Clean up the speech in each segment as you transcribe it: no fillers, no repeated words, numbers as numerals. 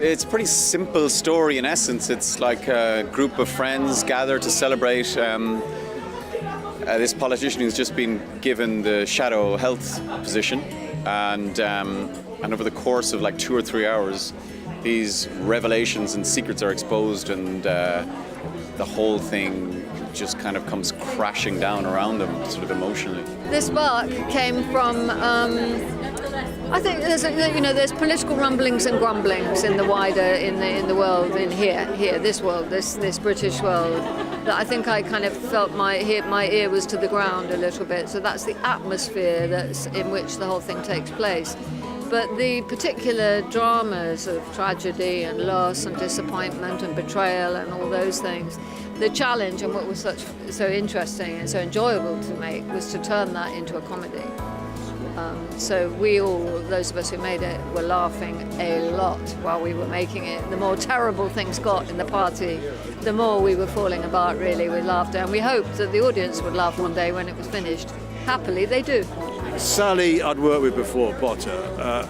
It's a pretty simple story in essence. It's like a group of friends gather to celebrate this politician who's just been given the shadow health position, and over the course of like 2 or 3 hours, these revelations and secrets are exposed, and the whole thing just kind of comes crashing down around them, sort of emotionally. This spark came from, I think there's political rumblings and grumblings in the wider, in the world, this British world, that I think I kind of felt my ear was to the ground a little bit. So that's the atmosphere that's in which the whole thing takes place. But the particular dramas of tragedy and loss and disappointment and betrayal and all those things, the challenge and what was so interesting and so enjoyable to make was to turn that into a comedy. So we all, those of us who made it, were laughing a lot while we were making it. The more terrible things got in the party, the more we were falling apart really with laughter. And we hoped that the audience would laugh one day when it was finished. Happily, they do. Sally I'd worked with before, Potter,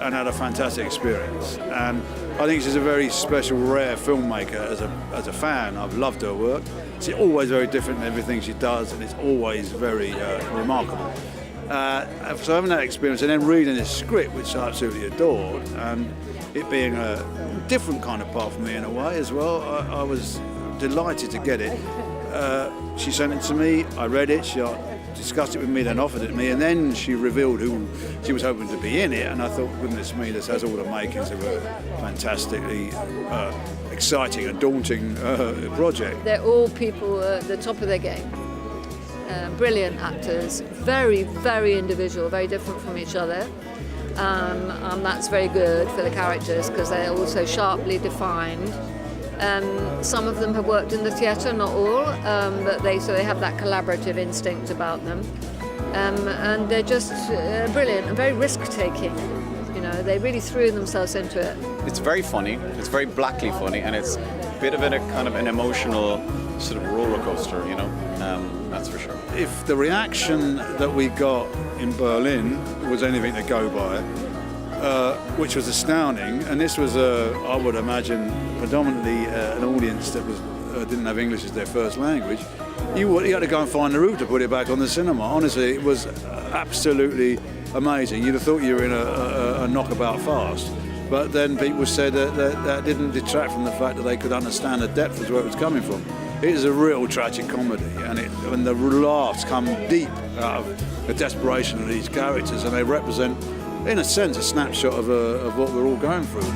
and had a fantastic experience. And I think she's a very special, rare filmmaker. As a fan, I've loved her work. She's always very different in everything she does, and it's always very remarkable. So having that experience and then reading this script, which I absolutely adored, and it being a different kind of part for me in a way as well, I was delighted to get it. She sent it to me, I read it, she discussed it with me, then offered it to me, and then she revealed who she was hoping to be in it, and I thought, goodness me, this has all the makings of a fantastically exciting and daunting project. They're all people at the top of their game. Brilliant actors, very, very individual, very different from each other. And that's very good for the characters because they're also sharply defined. Some of them have worked in the theatre, not all, but they have that collaborative instinct about them. And they're just brilliant and very risk-taking. You know, they really threw themselves into it. It's very funny, it's very blackly funny, and it's a bit of a kind of an emotional sort of roller coaster, you know, that's for sure. If the reaction that we got in Berlin was anything to go by, which was astounding, and this was, I would imagine, predominantly an audience that didn't have English as their first language, you had to go and find the route to put it back on the cinema. Honestly, it was absolutely amazing. You'd have thought you were in a knockabout fast. But then people said that didn't detract from the fact that they could understand the depth of where it was coming from. It is a real tragic comedy, and the laughs come deep out of the desperation of these characters, and they represent, in a sense, a snapshot of what we're all going through.